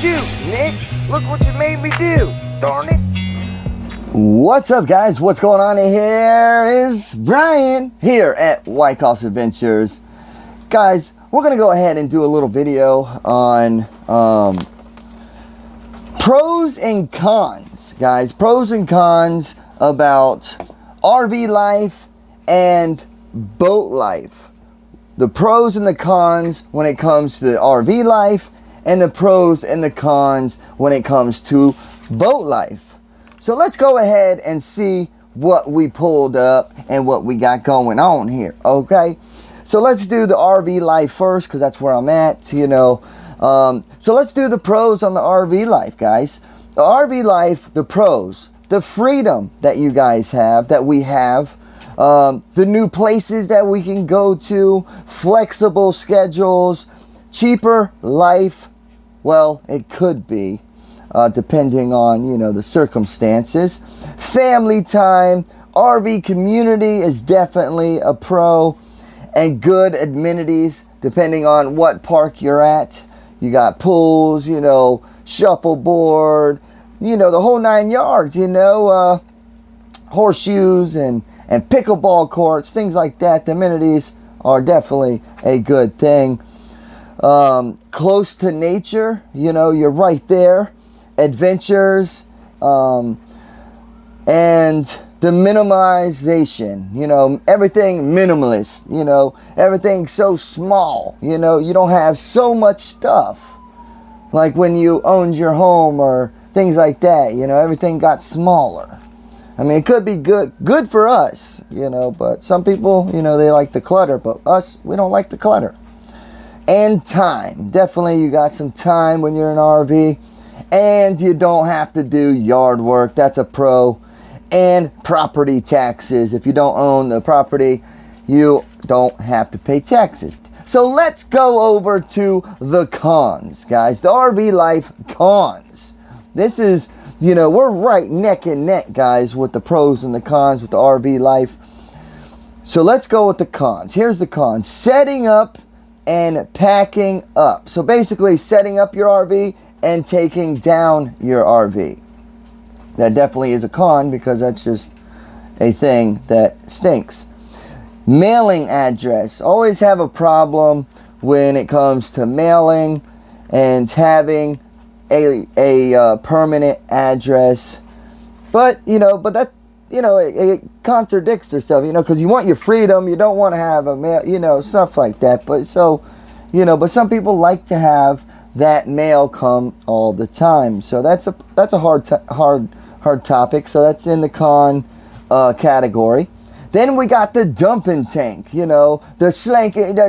Shoot, Nick, look what you made me do, darn it. What's up, guys? What's going on? Here is Brian here at Wykoffs Adventures. Guys, we're going to go ahead and do a little video on pros and cons, guys. Pros and cons about RV life and boat life. The pros and the cons when it comes to the RV life, and the pros and the cons when it comes to boat life. So let's go ahead and see what we pulled up and what we got going on here, okay? So let's do the RV life first, because that's where I'm at, you know. So let's do the pros on the RV life, guys. The RV life, the pros, the freedom that you guys have, that we have, the new places that we can go to, flexible schedules, cheaper life. Well, it could be, depending on, you know, the circumstances. Family time, RV community is definitely a pro, and good amenities depending on what park you're at. You got pools, you know, shuffleboard, you know, the whole 9 yards, you know, horseshoes and pickleball courts, things like that. The amenities are definitely a good thing. Close to nature, you know, you're right there. Adventures, and the minimization, you know, everything minimalist, you know, everything so small, you know, you don't have so much stuff like when you owned your home or things like that, you know, everything got smaller. I mean, it could be good for us, you know, but some people, you know, they like the clutter, but us, we don't like the clutter. And time. Definitely you got some time when you're in an RV, and you don't have to do yard work. That's a pro. And property taxes. If you don't own the property, you don't have to pay taxes. So let's go over to the cons, guys. The RV life cons. This is, you know, we're right neck and neck, guys, with the pros and the cons with the RV life. So let's go with the cons. Here's the cons. Setting up and packing up. So basically setting up your RV and taking down your RV. That definitely is a con, because that's just a thing that stinks. Mailing address. Always have a problem when it comes to mailing and having a permanent address. But, you know, that's, you know, it contradicts itself, you know, because you want your freedom. You don't want to have a mail, you know, stuff like that. But so, you know, but some people like to have that mail come all the time. So that's a hard topic. So that's in the con category. Then we got the dumping tank, you know, the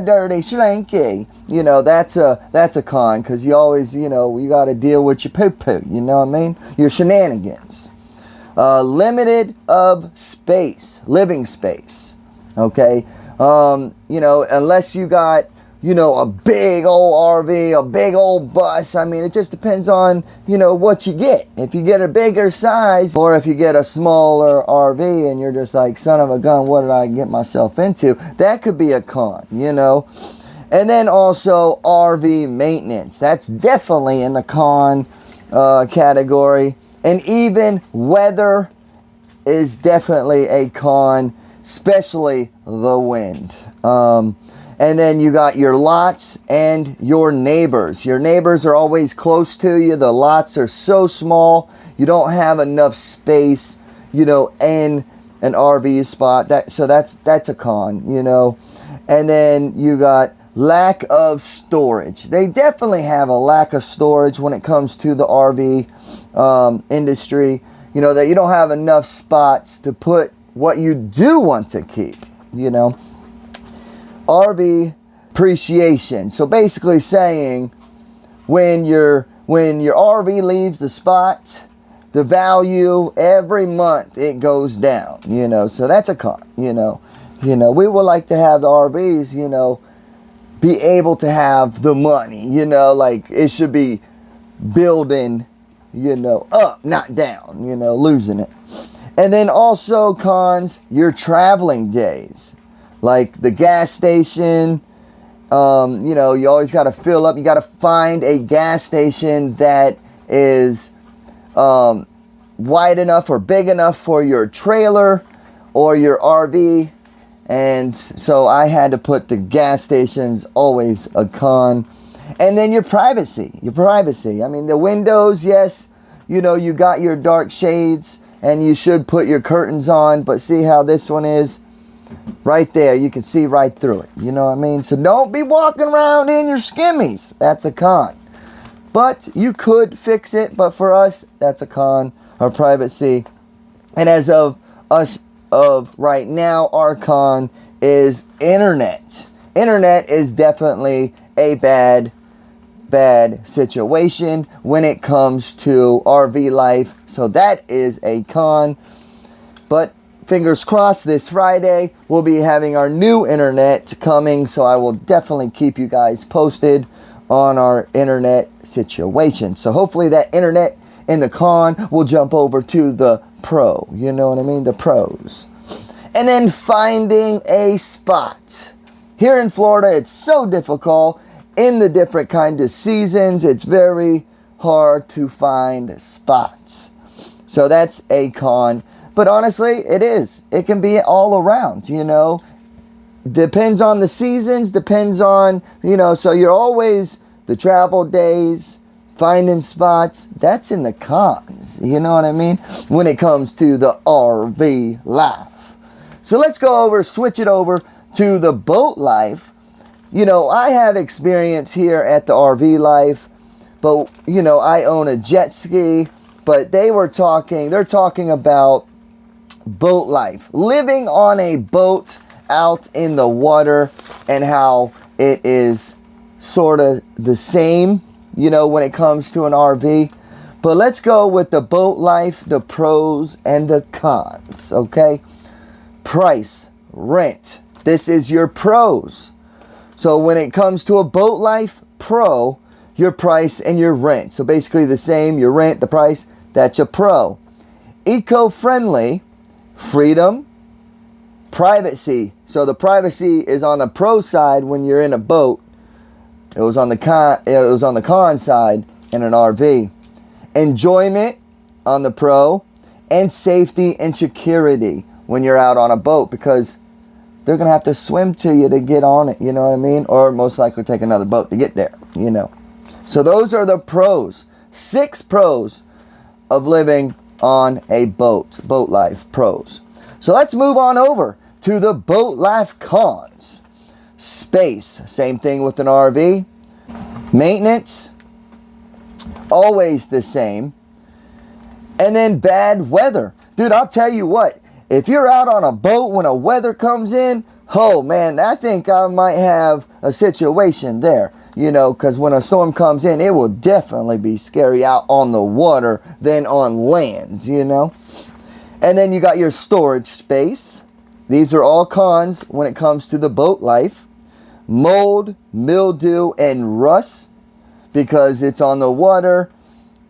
dirty slinky. You know, that's a con, because you always, you know, you got to deal with your poo-poo, you know what I mean? Your shenanigans. Limited of space, living space, okay? You know, unless you got, you know, a big old RV, a big old bus. I mean, it just depends on, you know, what you get. If you get a bigger size, or if you get a smaller RV and you're just like, son of a gun, what did I get myself into? That could be a con, you know? And then also RV maintenance. That's definitely in the con category. And even weather is definitely a con, especially the wind. And then you got your lots and your neighbors. Your neighbors are always close to you. The lots are so small, you don't have enough space, you know, in an RV spot. So that's a con, you know. And then you got lack of storage. They definitely have a lack of storage when it comes to the RV industry. You know, that you don't have enough spots to put what you do want to keep, you know. RV appreciation. So basically saying when your RV leaves the spot, the value every month it goes down, you know. So that's a con, you know. We would like to have the RVs, you know, be able to have the money, you know, like it should be building, you know, up, not down, you know, losing it. And then also cons, your traveling days. Like the gas station, You know, you always got to fill up. You got to find a gas station that is wide enough or big enough for your trailer or your RV. And so I had to put the gas stations, always a con. And then your privacy. I mean, the windows, yes, you know, you got your dark shades and you should put your curtains on. But see how this one is? Right there, you can see right through it. You know what I mean? So don't be walking around in your skimmies. That's a con. But you could fix it. But for us, that's a con. Our privacy. And as of us, of right now, our con is internet. Internet is definitely a bad situation when it comes to RV life. So that is a con. But fingers crossed, this Friday we'll be having our new internet coming, so I will definitely keep you guys posted on our internet situation. So hopefully that internet in the con will jump over to the pro, you know what I mean, the pros. And then finding a spot. Here in Florida, it's so difficult in the different kind of seasons. It's very hard to find spots. So that's a con. But honestly, it is. It can be all around, you know. Depends on the seasons, depends on, you know, so you're always the travel days, finding spots. That's in the cons, you know what I mean, when it comes to the RV life. So let's go over, switch it over to the boat life. You know, I have experience here at the RV life, but, you know, I own a jet ski, but they're talking about boat life, living on a boat out in the water, and how it is sort of the same, you know, when it comes to an RV. But let's go with the boat life, the pros and the cons, okay? Price, rent. This is your pros. So when it comes to a boat life pro, your price and your rent. So basically the same, your rent, the price, that's a pro. Eco-friendly, freedom, privacy. So the privacy is on the pro side when you're in a boat. It was on the con side in an RV. Enjoyment on the pro, and safety and security when you're out on a boat, because they're going to have to swim to you to get on it, you know what I mean? Or most likely take another boat to get there, you know. So those are the pros. 6 pros of living on a boat. Boat life pros. So let's move on over to the boat life cons. Space. Same thing with an RV. Maintenance. Always the same. And then bad weather. Dude, I'll tell you what. If you're out on a boat when a weather comes in, oh man, I think I might have a situation there. You know, because when a storm comes in, it will definitely be scary out on the water than on land, you know. And then you got your storage space. These are all cons when it comes to the boat life. Mold, mildew, and rust, because it's on the water,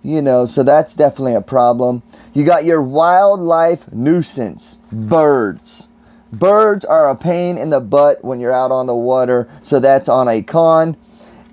you know, so that's definitely a problem. You got your wildlife nuisance, birds. Birds are a pain in the butt when you're out on the water, so that's on a con.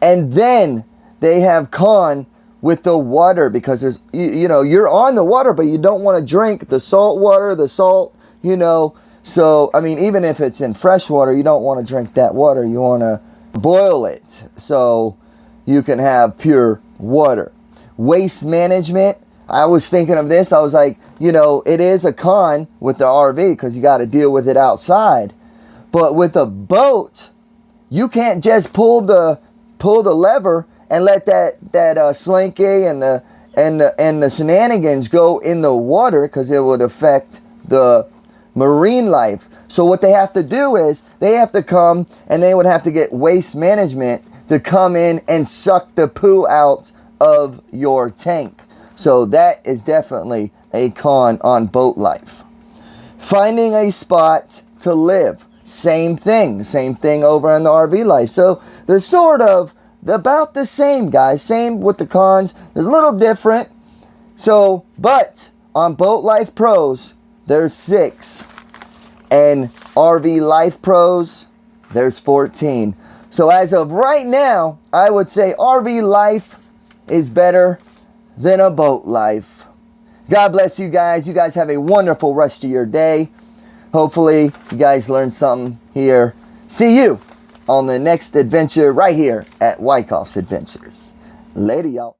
And then they have con with the water, because there's, you know, you're on the water, but you don't want to drink the salt water, the salt, you know. So, I mean, even if it's in fresh water, you don't want to drink that water. You want to boil it so you can have pure water. Waste management. I was thinking of this. I was like, you know, it is a con with the RV because you got to deal with it outside. But with a boat, you can't just pull the lever and let that slinky and the shenanigans go in the water, because it would affect the marine life. So what they have to do is they have to come and they would have to get waste management to come in and suck the poo out of your tank. So that is definitely a con on boat life. Finding a spot to live. Same thing over in the RV life. So they're sort of about the same, guys. Same with the cons. They're a little different. So, but on boat life pros, there's 6. And RV life pros, there's 14. So as of right now, I would say RV life is better than a boat life. God bless you guys. You guys have a wonderful rest of your day. Hopefully you guys learned something here. See you on the next adventure right here at Wykoffs Adventures. Later, y'all.